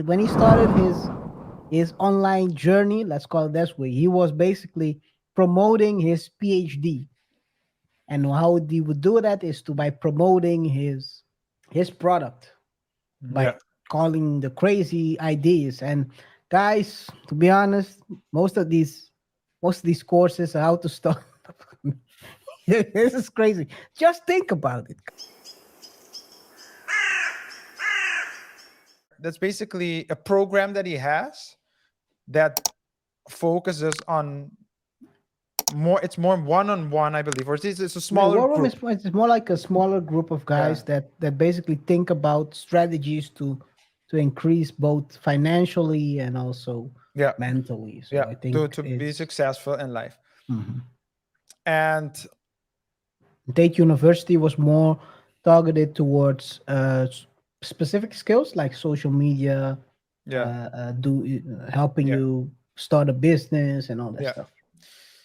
when he started his online journey, let's call it this way, he was basically promoting his PhD. And how he would do that is to by promoting his product, Yeah. by calling the crazy ideas. And guys, to be honest, most of these courses are how to start. This is crazy. Just think about it. That's basically a program that he has that focuses on more. It's more one-on-one, I believe, or it's a The smaller war room group. is it's more like a smaller group of Yeah. guys that basically think about strategies to increase both financially and also Yeah. mentally. So Yeah. I To think be it's successful in life. mhm. And Tate University was more targeted towards specific skills like social media, yeah. helping Yeah. you start a business and all that Yeah. stuff.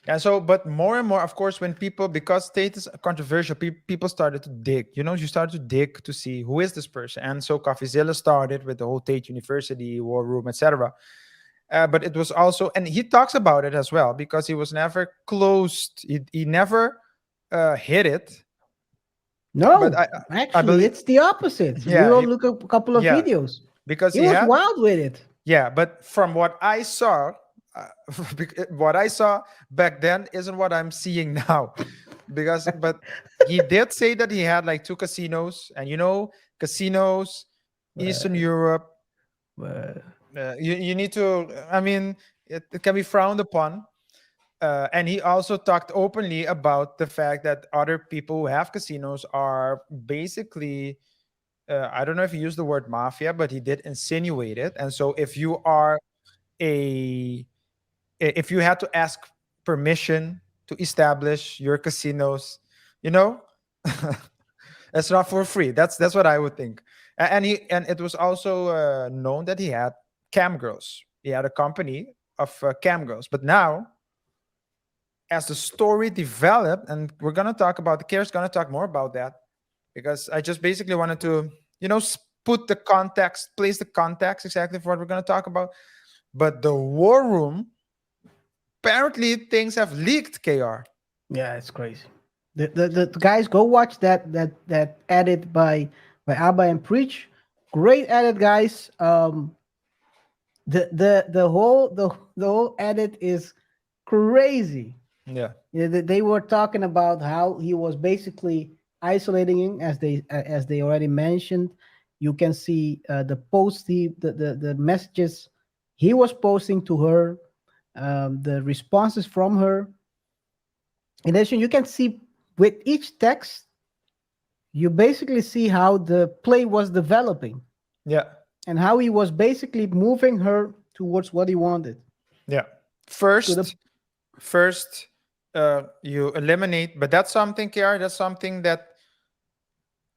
And so, but more and more, of course, when people, because state is controversial, people started to dig. You started to dig to see who is this person. And so CoffeeZilla started with the whole Tate University, War Room, etc. But it was also, and he talks about it as well, because he was never closed. He never hit it. But No, I actually, believe, it's the opposite. We yeah, will look up a couple of yeah, videos. because He he was had, wild with it. yeah. But from what I saw, uh, what I saw back then isn't what I'm seeing now. But he did say that he had like two casinos, and casinos, Eastern Uh, Europe. uh, You need to. I mean, it can be frowned upon. And he also talked openly about the fact that other people who have casinos are basically, I don't know if he used the word mafia, but he did insinuate it. And so a if you had to ask permission to establish your casinos, you know, it's not for free. That's what I would think. And it was also known that he had cam girls. He had a company of cam girls. But now, as the story developed, and we're gonna talk about, the KaiR's gonna talk more about that, because I just basically wanted to, put the context, place the context exactly for what we're gonna talk about. But the war room, apparently things have leaked, KR. yeah, it's crazy. The guys go watch that edit by Abba and Preach. Great edit, guys. The whole edit is crazy. Yeah. Yeah, they were talking about how he was basically isolating him, as they already mentioned. You can see the post the messages he was posting to her, the responses from her. In addition, you can see with each text, you basically see how the play was developing Yeah. and how he was basically moving her towards what he wanted. Yeah. To the First, you eliminate, but that's something, KR, that's something that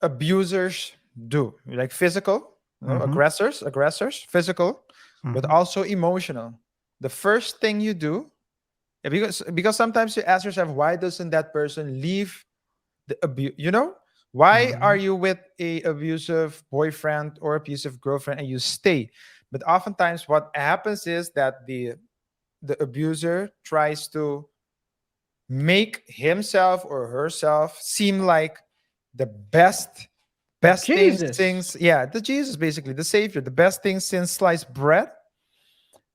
abusers do, like physical, Mhm, aggressors, physical, but mhm. also emotional. The first thing you do, because sometimes you ask yourself, why doesn't that person leave the abuse? Why are Mhm. you with a abusive boyfriend or abusive girlfriend and you stay? But oftentimes, what happens is that the abuser tries to make himself or herself seem like the best things Jesus. since, yeah, the Jesus, basically the savior, the best thing since sliced bread,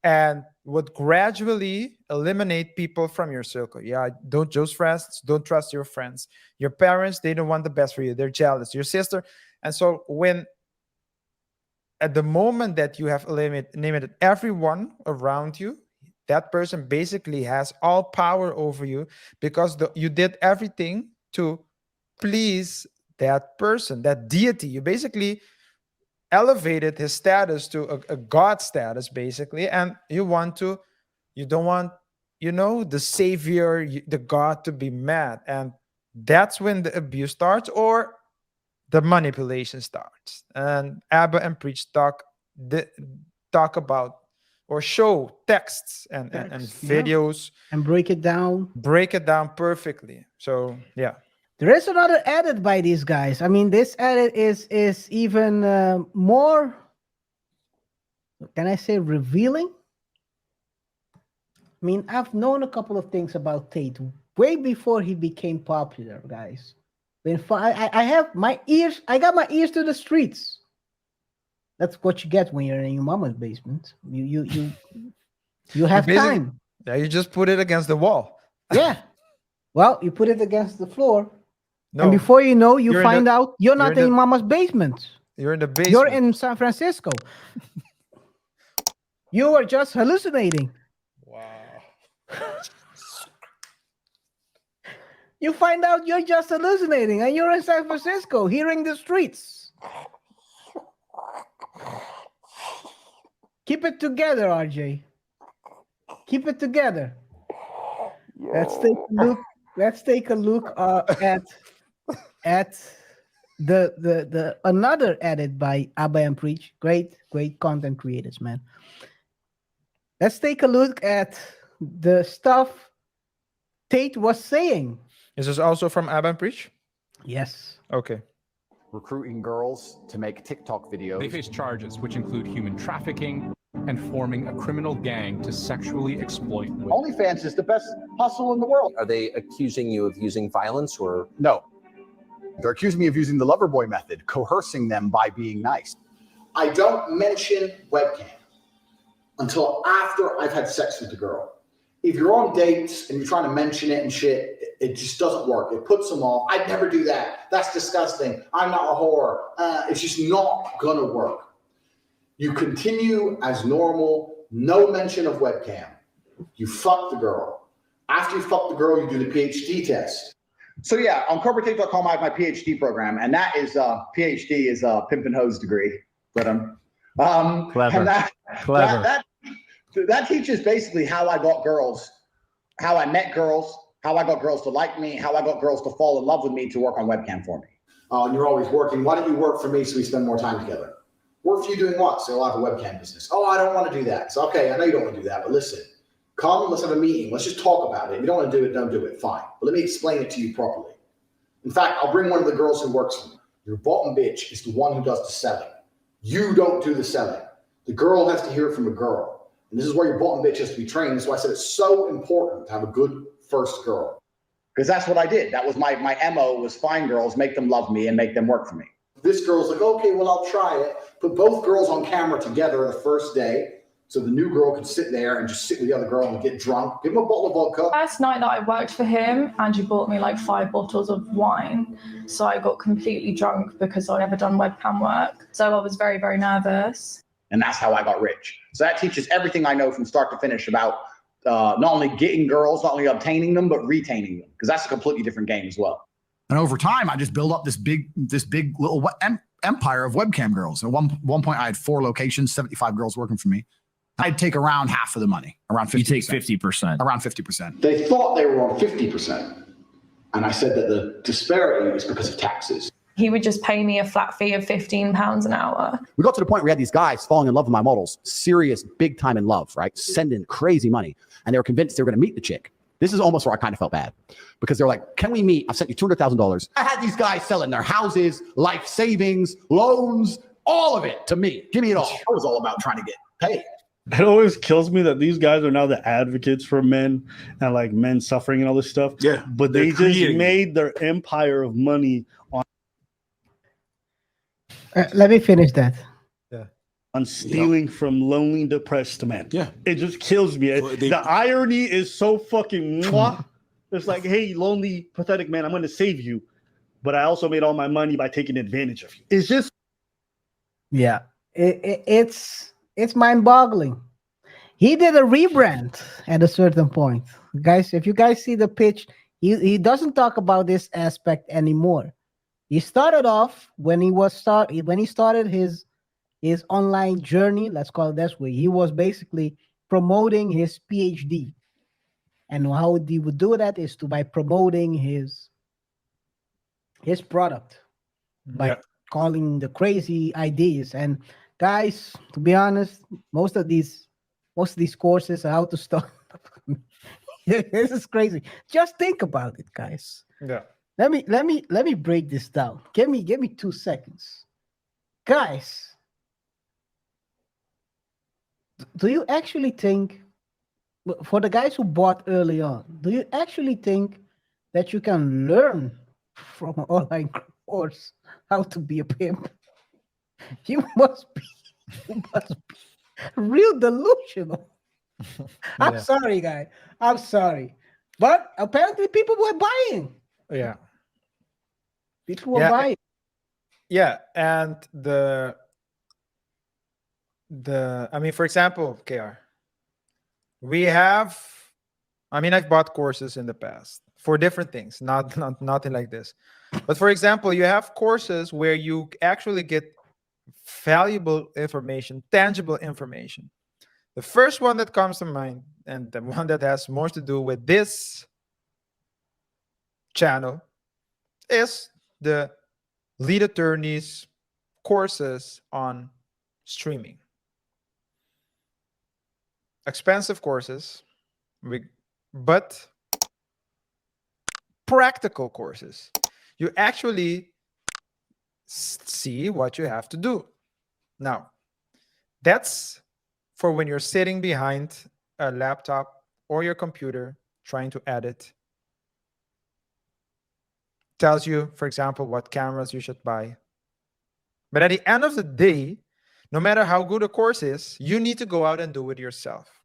and would gradually eliminate people from your circle. Yeah, don't just friends, don't trust your friends. Your parents, they don't want the best for you, they're jealous. Your sister. And so when, at the moment that you have eliminated everyone around you, that person basically has all power over you, because you did everything to please that person, that deity. You basically elevated his status to a god status, basically, and you don't want, the savior, the god, to be mad. And that's when the abuse starts, or the manipulation starts. And Abba and Preach the, talk about, or show texts and Text, yeah, videos, and break it down. break it down perfectly. So yeah. There is another edit by these guys. I mean, this edit is even more can I say revealing? I mean, I've known a couple of things about Tate way before he became popular, guys. I have my ears, I got my ears to the streets. That's what you get when you're in your mama's basement. You have time. Yeah, you just put it against the wall. Yeah. Well, you put it against the floor, No, and before you know, you you're in find out you're not in the- in mama's basement. you're in the basement. You're in San Francisco. You were just hallucinating. Wow. You find out you're just hallucinating and you're in San Francisco hearing the streets. Keep it together, RJ. Keep it together. Let's take a look. Let's take a look at the another edit by Abba and Preach. Great content creators, man. Let's take a look at the stuff Tate was saying. Is this also from Abba Preach? Yes. Okay. Recruiting girls to make TikTok videos. They face charges which include human trafficking and forming a criminal gang to sexually exploit women. OnlyFans is the best hustle in the world. Are they accusing you of using violence or? No. They're accusing me of using the lover boy method, coercing them by being nice. I don't mention webcam until after I've had sex with the girl. If you're on dates and you're trying to mention it and shit, it just doesn't work. It puts them off. I'd never do that. That's disgusting. I'm not a whore. It's just not gonna work. You continue as normal, no mention of webcam. You fuck the girl. After you fuck the girl, you do the PhD test. So yeah, on corporatetape.com, I have my PhD program, and that is PhD is a pimp and hose degree. Clever. And that teaches basically how I got girls, how I met girls, how I got girls to like me, how I got girls to fall in love with me to work on webcam for me. And you're always working. Why don't you work for me so we spend more time together? Work for you doing what? So I'll have a webcam business. Oh, I don't want to do that. So, okay, I know you don't want to do that, but listen, come, let's have a meeting. Let's just talk about it. If you don't want to do it, don't do it. Fine. But let me explain it to you properly. In fact, I'll bring one of the girls who works for me. Your bottom bitch is the one who does the selling. You don't do the selling. The girl has to hear it from a girl. And this is where your bottom bitch has to be trained. That's why I said it's so important to have a good first girl. Because that's what I did. That was my MO was find girls, make them love me, and make them work for me. This girl's like, okay, well, I'll try it. Put both girls on camera together the first day. So the new girl could sit there and just sit with the other girl and get drunk. Give him a bottle of vodka. First night that I worked for him, Andrew bought me like 5 bottles of wine. So I got completely drunk because I'd never done webcam work. So I was very, very nervous. And that's how I got rich. So that teaches everything I know from start to finish about not only getting girls, not only obtaining them, but retaining them. Because that's a completely different game as well. And over time, I just built up this big little empire of webcam girls. At one point, I had 4 locations, 75 girls working for me. I'd take around half of the money, around 50%. You take 50%. Around 50%. They thought they were on 50%. And I said that the disparity is because of taxes. He would just pay me a flat fee of £15 an hour. We got to the point where we had these guys falling in love with my models, serious, big time in love, right? Sending crazy money. And they were convinced they were going to meet the chick. This is almost where I kind of felt bad because they're like, can we meet? I've sent you $200,000. I had these guys selling their houses, life savings, loans, all of it to me. Give me it all. I was all about trying to get paid. It always kills me that these guys are now the advocates for men and like men suffering and all this stuff. Yeah. But they just made their empire of money Let me finish that. on stealing from lonely, depressed men. Yeah. It just kills me. The irony is so fucking mwah. It's like, hey, lonely, pathetic man, I'm going to save you. But I also made all my money by taking advantage of you. It's just. Yeah, it's mind-boggling. He did a rebrand at a certain point, guys. If you guys see the pitch, he doesn't talk about this aspect anymore. He started off when he started his online journey. Let's call it this way. He was basically promoting his PhD, and how he would do that is by promoting his product by calling the crazy ideas. And guys, to be honest, most of these courses are how to start. This is crazy. Just think about it, guys. Yeah. Let me break this down. Give me 2 seconds. Guys, do you actually think, for the guys who bought early on, do you actually think that you can learn from an online course how to be a pimp? You must be real delusional. I'm Yeah. sorry, guy. I'm sorry. But apparently people were buying. Yeah. People were Yeah. buying. Yeah. And I mean, for example, KR, we have, I mean, I've bought courses in the past for different things, nothing like this. But for example, you have courses where you actually get valuable information, tangible information. The first one that comes to mind, and the one that has more to do with this channel, is the lead attorneys courses on streaming. Expensive courses, but practical courses. You actually see what you have to do. Now, that's for when you're sitting behind a laptop or your computer trying to edit. Tells you, for example, what cameras you should buy. But at the end of the day, no matter how good a course is, you need to go out and do it yourself.